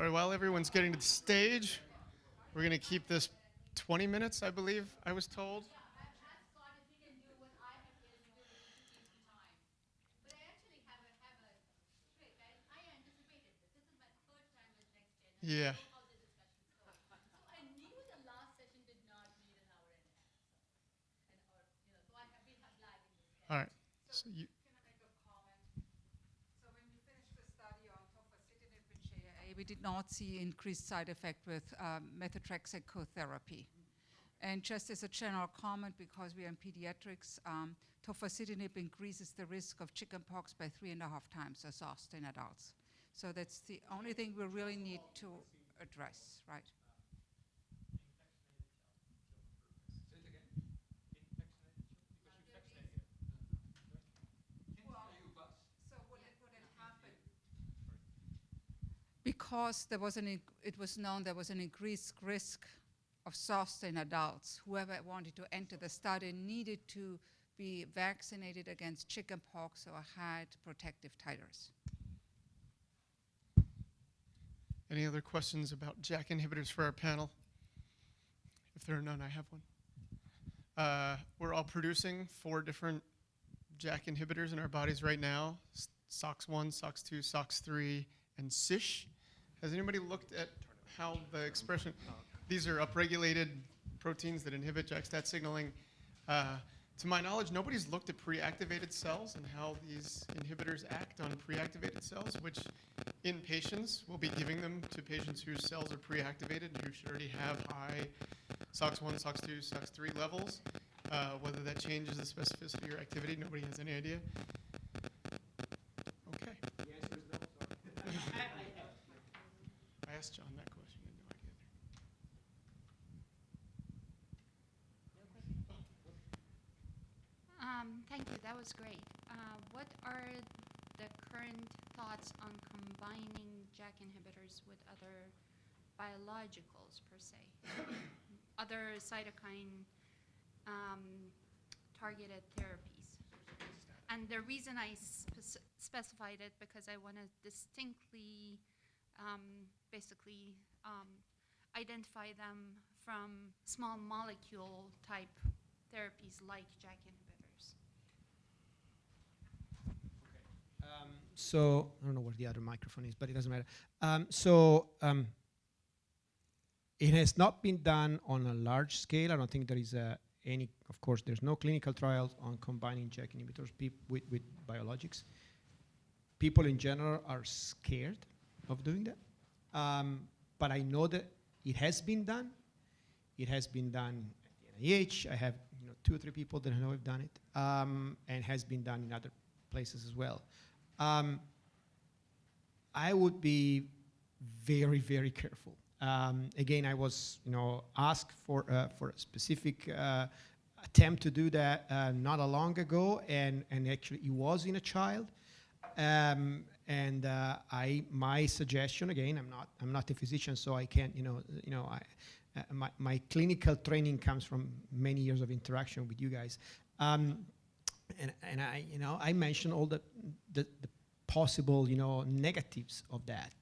All right, while everyone's getting to the stage, we're going to keep this 20 minutes, I believe I was told. Yeah. All right. So you, we did not see increased side effect with methotrexate co-therapy. And just as a general comment, because we are in pediatrics, tofacitinib increases the risk of chickenpox by 3.5 times as fast in adults. So that's the only thing we really need to address, right? Because there was it was known there was an increased risk of SOS in adults. Whoever wanted to enter the study needed to be vaccinated against chickenpox or had protective titers. any other questions about JAK inhibitors for our panel? If there are none, I have one. We're all producing 4 different JAK inhibitors in our bodies right now: SOX1, SOX2, SOX3, and CISH. Has anybody looked at how the expression? These are upregulated proteins that inhibit JAK-STAT signaling. To my knowledge, nobody's looked at pre-activated cells and how these inhibitors act on pre-activated cells, which in patients, we'll be giving them to patients whose cells are pre-activated and who should already have high SOX1, SOX2, SOX3 levels. Whether that changes the specificity or activity, nobody has any idea. Okay. The answer is no, sorry. I asked John that question, and no idea. Thank you. That was great. What are the current thoughts on combining JAK inhibitors with other biologicals per se, other cytokine targeted therapies? And the reason I specified it because I want to distinctly, basically identify them from small molecule type therapies like JAK inhibitors. So I don't know where the other microphone is, but it doesn't matter. It has not been done on a large scale. I don't think there is any, of course, there's no clinical trials on combining JAK inhibitors with biologics. People in general are scared of doing that. But I know that it has been done. It has been done at the NIH. I have 2 or 3 people that I know have done it, and has been done in other places as well. I would be very, very careful. Again, I was, asked for a specific attempt to do that not a long ago, and actually it was in a child. My suggestion, again, I'm not a physician, so I can't, my clinical training comes from many years of interaction with you guys. And I mentioned all the possible, negatives of that.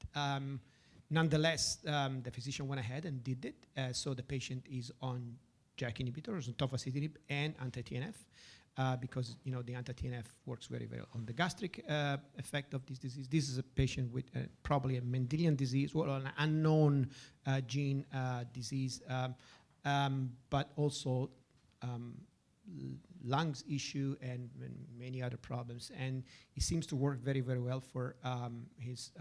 Nonetheless, the physician went ahead and did it. So the patient is on JAK inhibitors, tofacitinib, and anti-TNF, because the anti-TNF works very well on the gastric effect of this disease. This is a patient with probably a Mendelian disease, or an unknown gene disease, but also lungs issue and many other problems. And it seems to work very, very well for his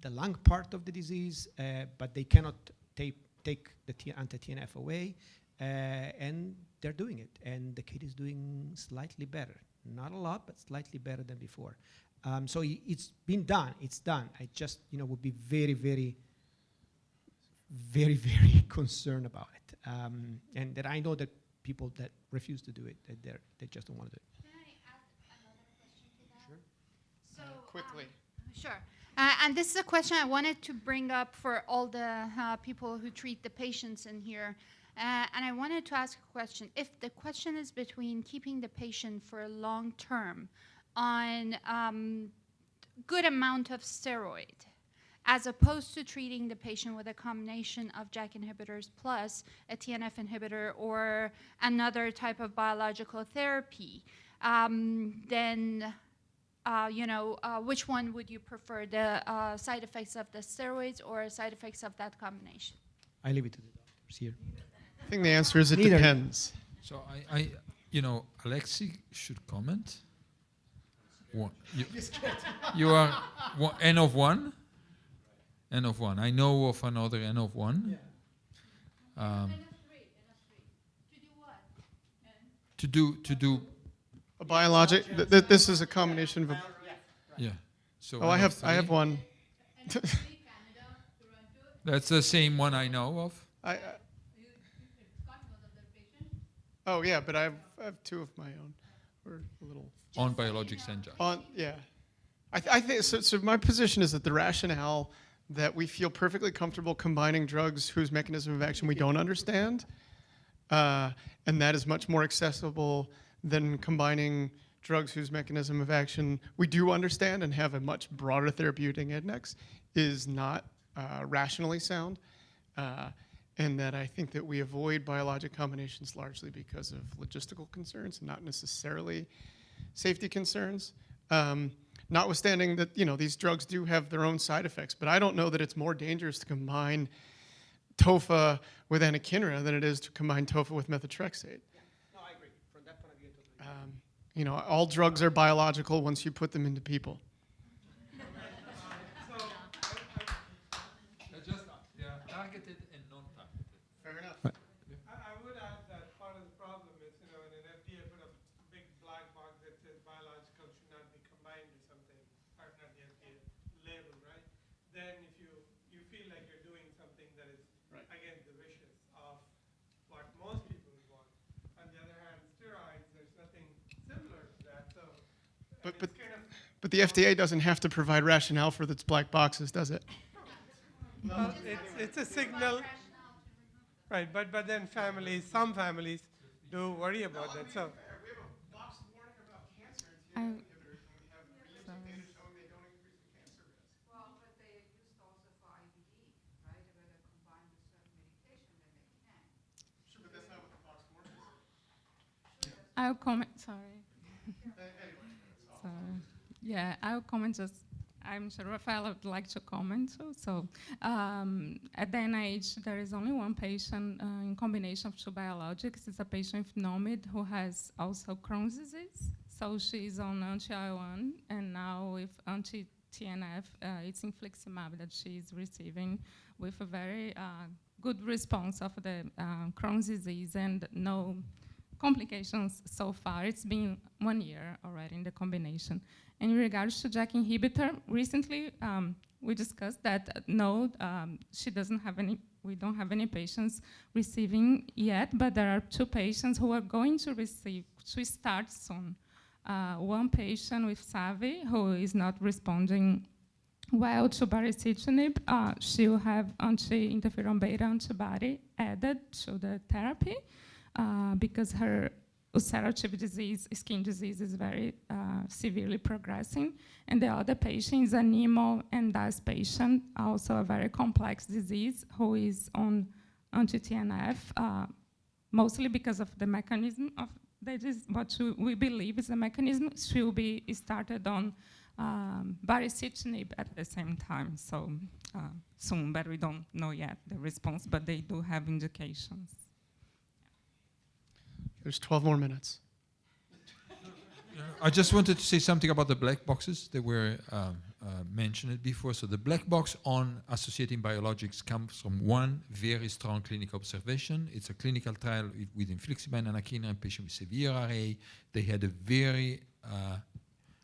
the lung part of the disease, but they cannot take the anti-TNF away, and they're doing it. And the kid is doing slightly better. Not a lot, but slightly better than before. So it's been done. It's done. I just, would be very, very, very, very concerned about it. And that I know that people that refuse to do it, they just don't want to do it. Can I add another question to that? Sure. So Quickly. Sure. And this is a question I wanted to bring up for all the people who treat the patients in here. And I wanted to ask a question. If the question is between keeping the patient for long term on good amount of steroid, as opposed to treating the patient with a combination of JAK inhibitors plus a TNF inhibitor or another type of biological therapy, then which one would you prefer, the side effects of the steroids or side effects of that combination? I leave it to the doctors here. I think the answer is it Neither. depends. So Alexi should comment. You are N of 1? N of 1. I know of another N of 1. To do A biologic. This is a combination of. yeah. So Oh, I N of have 3. one. That's the same one I know of. Oh yeah, but I have two of my own. We're a little. On biologics and JAK. Yeah, I think so. So my position is that the rationale that we feel perfectly comfortable combining drugs whose mechanism of action we don't understand, and that is much more accessible than combining drugs whose mechanism of action we do understand and have a much broader therapeutic index, is not rationally sound. And that I think that we avoid biologic combinations largely because of logistical concerns, not necessarily safety concerns. Notwithstanding that, these drugs do have their own side effects, but I don't know that it's more dangerous to combine tofa with anakinra than it is to combine tofa with methotrexate. No, I agree. From that point of view, I totally agree. All drugs are biological once you put them into people. Just targeted and non-targeted. Fair enough. I would add that part of the problem is, in an FDA put a big black box that says biological should not be combined with something, or not the FDA label, right? Then if you feel like you're doing something that is against the wishes of what most people would want. On the other hand, steroids, there's nothing similar to that. So But it's kind of But the FDA doesn't have to provide rationale for its black boxes, does it? well, it's a signal, right? But then some families do worry about that. So. We have a box warning about cancer I- inhibitors, and we have recent data showing they don't increase the cancer risk. Well, but they are used also for IBD, right? Where they combine with certain medication, then they can. Sure, but that's not what the box warning is. I'll comment. Sorry. Sorry. Yeah, I'll comment. I'm sure Rafael would like to comment too. So, at the NIH, there is only one patient in combination of two biologics. It's a patient with NOMID who has also Crohn's disease. So she's on anti-IL-1, and now with anti-TNF, it's infliximab that she's receiving with a very good response of the Crohn's disease and no complications so far. It's been 1 year already in the combination. And in regards to JAK inhibitor, recently we discussed that she doesn't have any. We don't have any patients receiving yet, but there are 2 patients who are going to receive. To start soon. One patient with SAVI who is not responding well to baricitinib. She'll have anti-interferon beta antibody added to the therapy. Because her ulcerative disease, skin disease, is very severely progressing. And the other patient is a NEMO and DAS patient, also a very complex disease, who is on anti-TNF, mostly because of the mechanism of that is what we believe is the mechanism. She will be started on baricitinib at the same time, so soon, but we don't know yet the response, but they do have indications. There's 12 more minutes. I just wanted to say something about the black boxes that were mentioned before. So the black box on associating biologics comes from one very strong clinical observation. It's a clinical trial with infliximab and anakinra in patients with severe RA. They had a very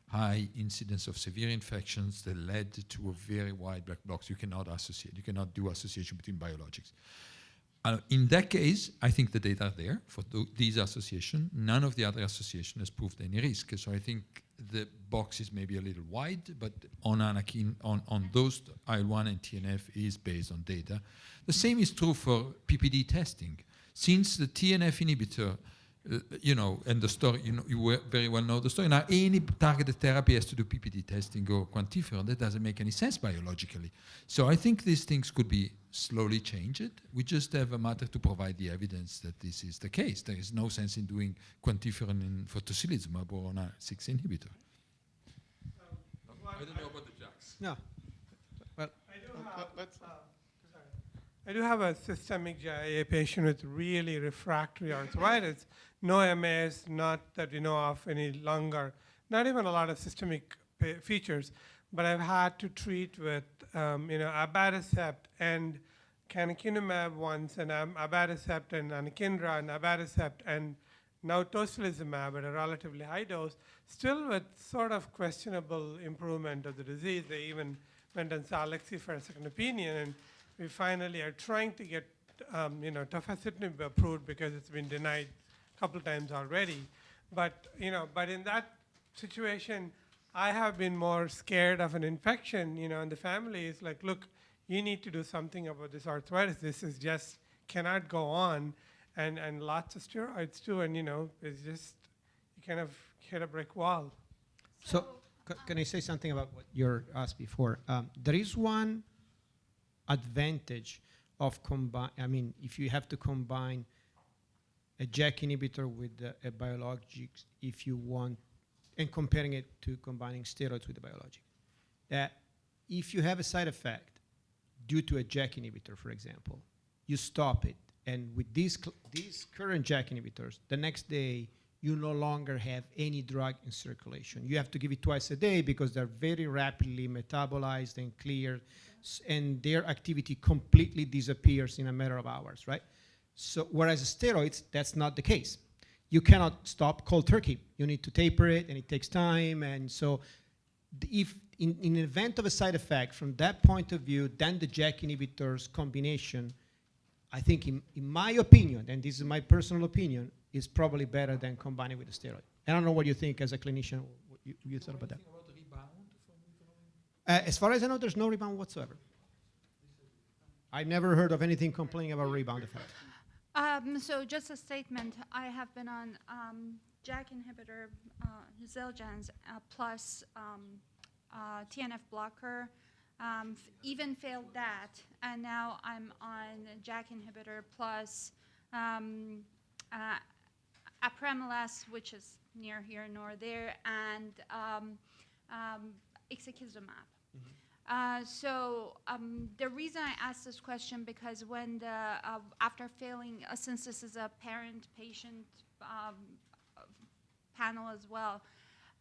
high incidence of severe infections that led to a very wide black box. You cannot associate. You cannot do association between biologics. In that case, I think the data are there for these associations. None of the other association has proved any risk. So I think the box is maybe a little wide, but on those IL-1 and TNF is based on data. The same is true for PPD testing. Since the TNF inhibitor you know, and the story, you know, very well know the story. Now, any targeted therapy has to do PPD testing or quantiferon. That doesn't make any sense biologically. So I think these things could be slowly changed. We just have a matter to provide the evidence that this is the case. There is no sense in doing quantiferon for tocilizumab or an R6 inhibitor. I don't know about the JAKs. No. Well, I do have a systemic JIA patient with really refractory arthritis, no MS, not that we know of any longer, not even a lot of systemic features, but I've had to treat with abatacept and canakinumab once, and abatacept and anakinra and abatacept and now tocilizumab at a relatively high dose, still with sort of questionable improvement of the disease. They even went on Salexi for a second opinion, and we finally are trying to get tofacitinib approved because it's been denied a couple times already. But in that situation, I have been more scared of an infection, and the family is like, look, you need to do something about this arthritis. This is just cannot go on, and lots of steroids too, and it's just you kind of hit a brick wall. So can I say something about what you asked before? There is one advantage of if you have to combine a JAK inhibitor with a biologic, if you want, and comparing it to combining steroids with a biologic, that if you have a side effect due to a JAK inhibitor, for example, you stop it. And with these current JAK inhibitors, the next day, you no longer have any drug in circulation. You have to give it twice a day because they're very rapidly metabolized and cleared, and their activity completely disappears in a matter of hours, right? So whereas steroids, that's not the case. You cannot stop cold turkey. You need to taper it, and it takes time. And so if in the event of a side effect, from that point of view, then the JAK inhibitors combination, I think in my opinion, and this is my personal opinion, is probably better than combining with a steroid. I don't know what you think as a clinician, what you thought about that. About rebound As far as I know, there's no rebound whatsoever. I've never heard of anything complaining about rebound effect. So just a statement, I have been on JAK inhibitor, Xeljanz, plus TNF blocker, even failed that, and now I'm on JAK inhibitor plus apremilast, which is near here nor there, and ixekizumab. The reason I asked this question, because when after failing, since this is a parent-patient panel as well,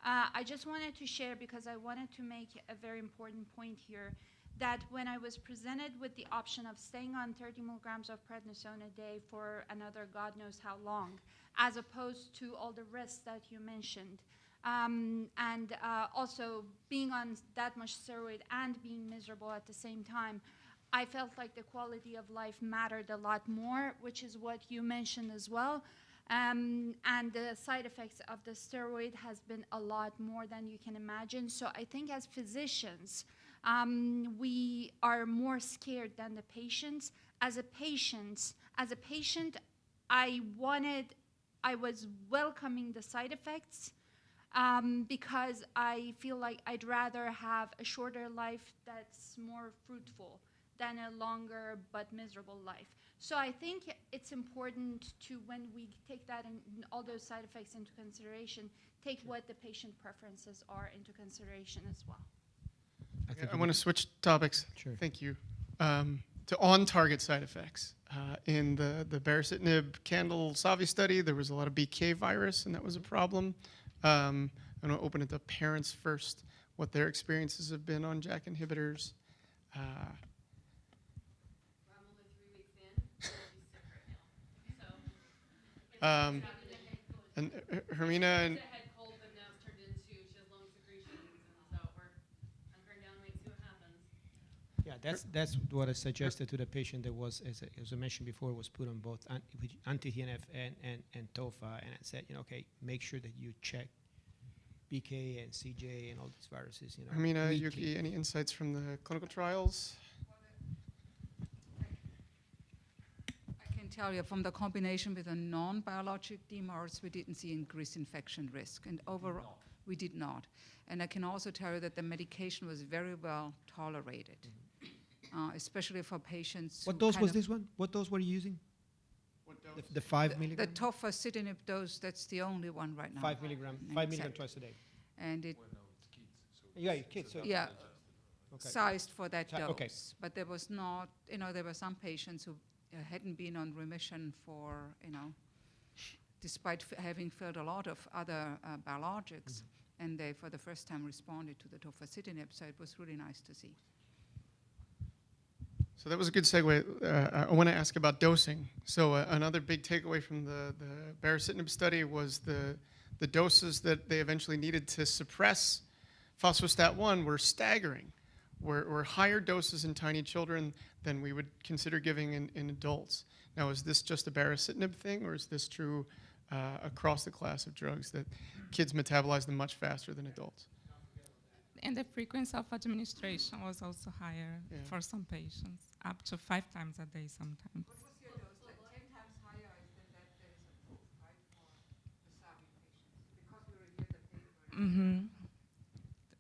I just wanted to share, because I wanted to make a very important point here, that when I was presented with the option of staying on 30 milligrams of prednisone a day for another God knows how long, as opposed to all the risks that you mentioned, and also being on that much steroid and being miserable at the same time, I felt like the quality of life mattered a lot more, which is what you mentioned as well. And the side effects of the steroid has been a lot more than you can imagine. So I think as physicians, we are more scared than the patients. As a patient, I was welcoming the side effects because I feel like I'd rather have a shorter life that's more fruitful than a longer but miserable life. So I think it's important to, when we take that and all those side effects into consideration, take what the patient preferences are into consideration as well. I want to switch topics. Sure. Thank you. To on-target side effects. In the baricitinib Candle-Savi study, there was a lot of BK virus, and that was a problem. I'm going to open it to parents first, what their experiences have been on JAK inhibitors. I'm only 3 weeks in, so she's sick right now. So And Hermina and it's a head cold, but now it's turned into she has lung secretions, and so we're hunkering down, wait, see what happens. Yeah, that's what I suggested to the patient that was, as I mentioned before, was put on both anti-TNF and TOFA, and I said, okay, make sure that you check BK and CJ and all these viruses. Hermina, weekly. Yuki, any insights from the clinical trials? I can tell you, from the combination with the non-biologic DMARDs, we didn't see increased infection risk. And overall, we did not. And I can also tell you that the medication was very well tolerated, especially for patients. What who dose kind was of- this one? What dose were you using? What dose? The 5 The milligram? tofacitinib dose, that's the only one right now. 5 milligram. 5 milligram Exactly. twice a day. And it, Yeah, your kids. So yeah, Okay. sized for that dose. Okay. But there was not, there were some patients who hadn't been on remission for, despite having failed a lot of other biologics, and they, for the first time, responded to the tofacitinib, so it was really nice to see. So that was a good segue. I want to ask about dosing. So another big takeaway from the baricitinib study was the doses that they eventually needed to suppress phospho-STAT1 were staggering, were higher doses in tiny children than we would consider giving in adults. Now, is this just a baricitinib thing, or is this true across the class of drugs, that kids metabolize them much faster than adults? And the frequency of administration was also higher Yeah. for some patients, up to 5 times a day sometimes. What was your dose? Like 10 times higher than that is approved, right, for the SAVI patients? Because we reviewed the paper.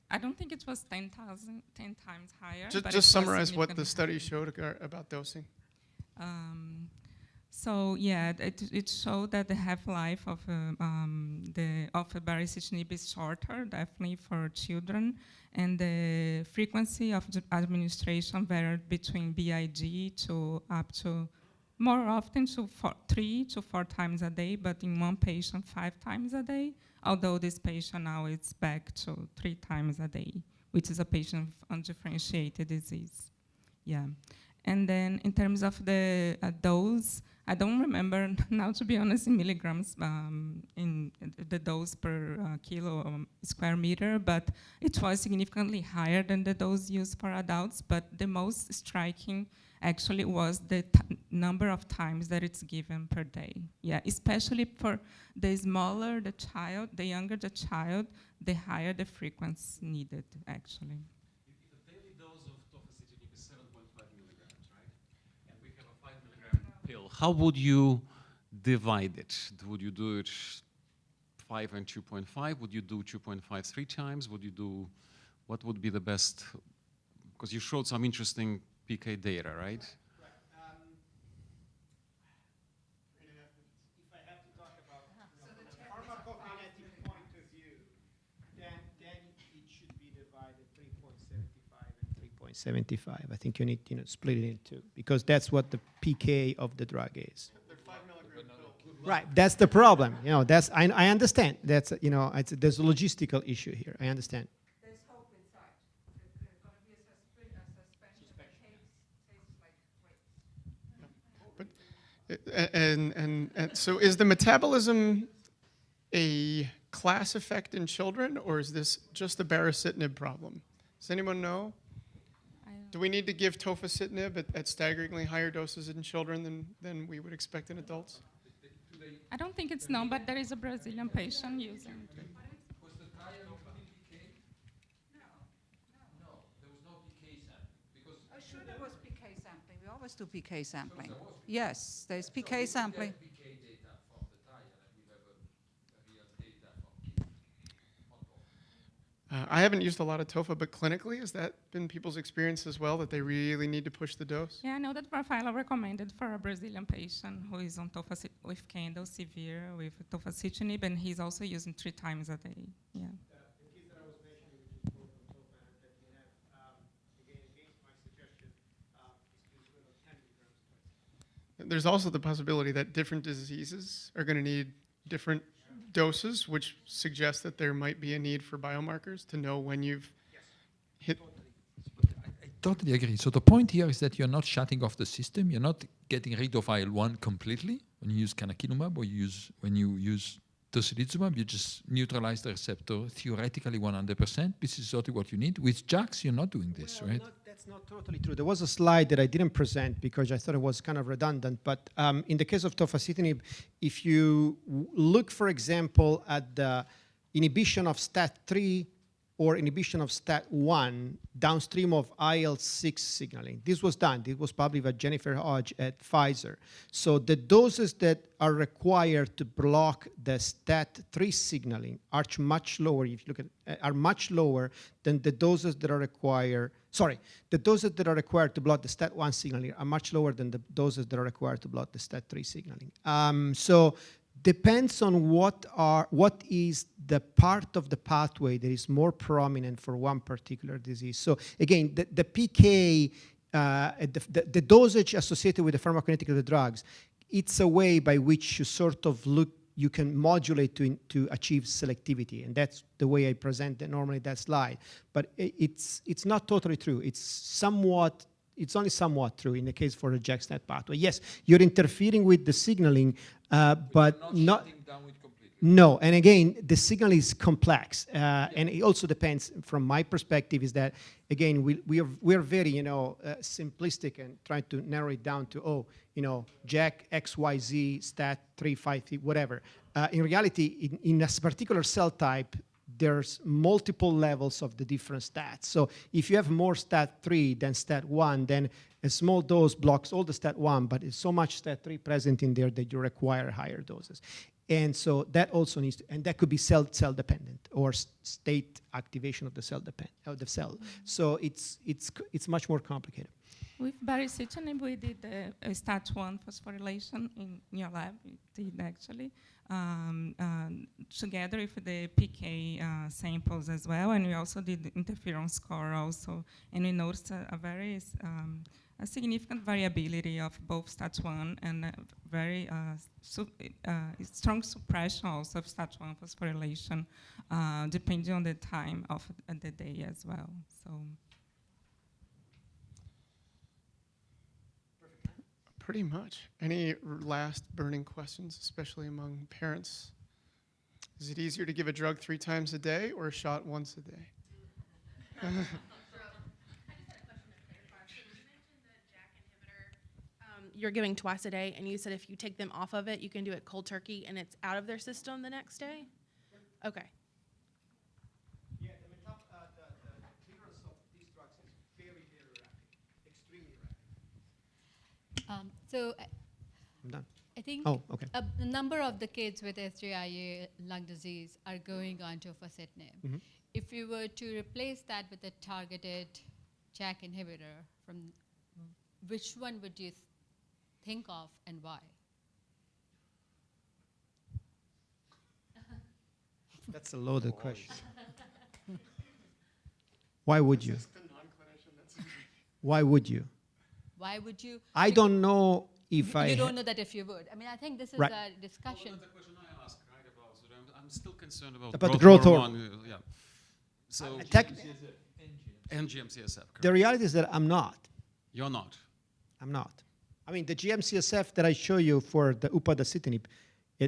I don't think it was 10 times higher. but it Just was summarize what the significantly study higher. showed about dosing. So yeah, it showed that the half-life of baricitinib is shorter, definitely for children, and the frequency of administration varied between BID to up to more often to 3 to 4 times a day, but in one patient 5 times a day. Although this patient now is back to 3 times a day, which is a patient with undifferentiated disease. Yeah. And then in terms of the dose, I don't remember now, to be honest, in milligrams in the dose per kilo square meter, but it was significantly higher than the dose used for adults. But the most striking actually was the number of times that it's given per day. Yeah, especially for the smaller the child, the younger the child, the higher the frequency needed, actually. If a daily dose of tofacitinib is 7.5 milligrams, right? And we have a 5 milligram pill, how would you divide it? Would you do it 5 and 2.5? Would you do 2.5 3 times? Would you do, what would be the best? Because you showed some interesting PK data, right? If I have to talk about from a pharmacokinetic point of view, then it should be divided 3.75 and 3.75. I think you need split it in two, because that's what the PK of the drug is. They're 5 milligram pills. Right, that's the problem. That's I understand. That's there's a logistical issue here. I understand. There's hope inside. There's going to be a suspension that tastes like grapes. And so is the metabolism a class effect in children, or is this just a baricitinib problem? Does anyone know? Do we need to give tofacitinib at staggeringly higher doses in children than we would expect in adults? I don't think it's known, but there is a Brazilian patient using it. Was the trial including PK? No, there was no PK sampling because. Oh, sure, there was PK sampling. We always do PK sampling. Yes, there's PK sampling. PK data from the trial, and we have a real data from kids on top. I haven't used a lot of tofa, but clinically, has that been people's experience as well, that they really need to push the dose? Yeah, I know that Rafaela recommended for a Brazilian patient who is on with Kendall severe with tofacitinib, and he's also using 3 times a day. Yeah. The case that I was mentioning, which is both on tofa and that we have, again, against my suggestion, is good on 10 milligrams. There's also the possibility that different diseases are going to need different doses, which suggests that there might be a need for biomarkers to know when you've hit. I totally agree. So the point here is that you're not shutting off the system. You're not getting rid of IL-1 completely when you use canakinumab, or when you use tocilizumab. You just neutralize the receptor theoretically 100%. This is sort of what you need. With JAKs, you're not doing this, right? That's not totally true. There was a slide that I didn't present because I thought it was kind of redundant. But in the case of tofacitinib, if you look, for example, at the inhibition of STAT3 or inhibition of STAT1 downstream of IL-6 signaling. This was done. This was published by Jennifer Hodge at Pfizer. So the doses that are required to block the STAT3 signaling are much lower, if you look at, are much lower than the doses that are required, the doses that are required to block the STAT1 signaling are much lower than the doses that are required to block the STAT3 signaling. So depends on what is the part of the pathway that is more prominent for one particular disease. So again, the PK, the dosage associated with the pharmacokinetic of the drugs, it's a way by which you sort of you can modulate to achieve selectivity, and that's the way I present normally that slide. But it's not totally true. It's only somewhat true in the case for the JAK-STAT pathway. Yes, you're interfering with the signaling, but not shutting down it completely. no. And again, the signal is complex, and it also depends. From my perspective, is that again we are very simplistic and trying to narrow it down to JAK XYZ stat 3 5 whatever. In reality, in a particular cell type, there's multiple levels of the different stats. So if you have more stat 3 than stat 1, then a small dose blocks all the stat 1, but there's so much stat 3 present in there that you require higher doses. And so that also needs to, and that could be cell dependent or state activation of the cell So it's much more complicated. With baricitinib, we did a STAT1 phosphorylation in your lab. We did actually together with the PK samples as well, and we also did interferon score also, and we noticed a significant variability of both STAT1 and very strong suppression also of STAT1 phosphorylation, depending on the time of the day as well. So. Pretty much. Any last burning questions, especially among parents? Is it easier to give a drug 3 times a day or a shot once a day? I just had a question to clarify. So you mentioned the JAK inhibitor you're giving twice a day, and you said if you take them off of it, you can do it cold turkey, and it's out of their system the next day? Okay. Yeah, the clearance of these drugs is very, very rapid, extremely rapid. So I'm done. I think Oh, okay. a number of the kids with SJIA lung disease are going on tofacitinib. Mhm. If you were to replace that with a targeted JAK inhibitor, from which one would you think of and why? That's a loaded question. Why would you? Why would you? Why would you? I don't know if You don't know that if you would. I mean, I think this is Right. a discussion. Well, that's the question I asked, right? I'm still concerned about the growth hormone. Yeah. So NGM-CSF. The Correct. reality is that I'm not. You're not. I'm not. I mean, the GM-CSF that I show you for the upadacitinib,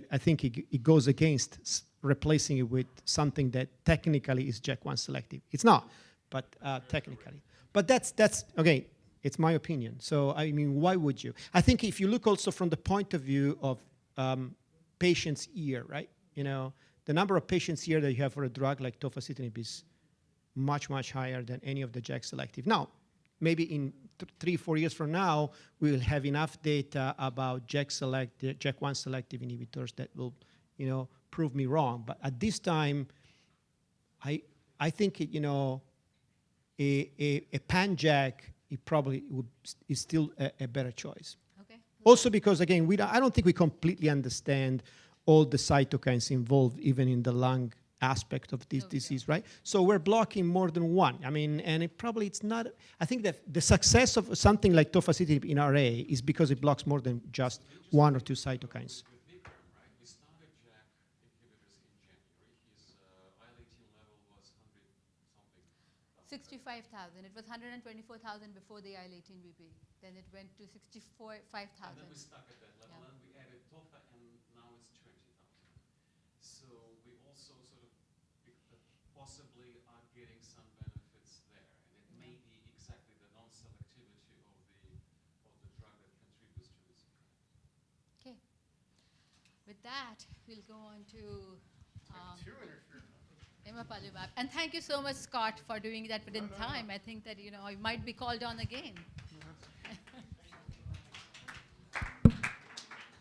I think it goes against replacing it with something that technically is JAK1 selective. It's not, but technically. But that's okay. It's my opinion. So, I mean, why would you? I think if you look also from the point of view of patients here, right? The number of patients here that you have for a drug like tofacitinib is much, much higher than any of the JAK selective. Now, maybe in 3-4 years from now, we will have enough data about JAK1 selective inhibitors that will, prove me wrong. But at this time, I think a pan-JAK is still a better choice. Okay. Also because, again, I don't think we completely understand all the cytokines involved, even in the lung aspect of this disease, right? So we're blocking more than one. I mean, and it's not, I think that the success of something like tofacitinib in RA is because it blocks more than just 1 or 2 cytokines. With Vikram, right? We started JAK inhibitors in January. His IL-18 level was 100 something. 65,000. It was 124,000 before the IL-18BP. Then it went to 65,000. And then we stuck at that level, Yeah. and we added tofa, and now it's 20,000. So we also sort of possibly are getting some benefits there, and it may be exactly the non-selectivity of the drug that contributes to this effect. Okay. With that, we'll go on to. Two interferon. Imapalumab. And thank you so much, Scott, for doing that within time. I think that, you know, I might be called on again.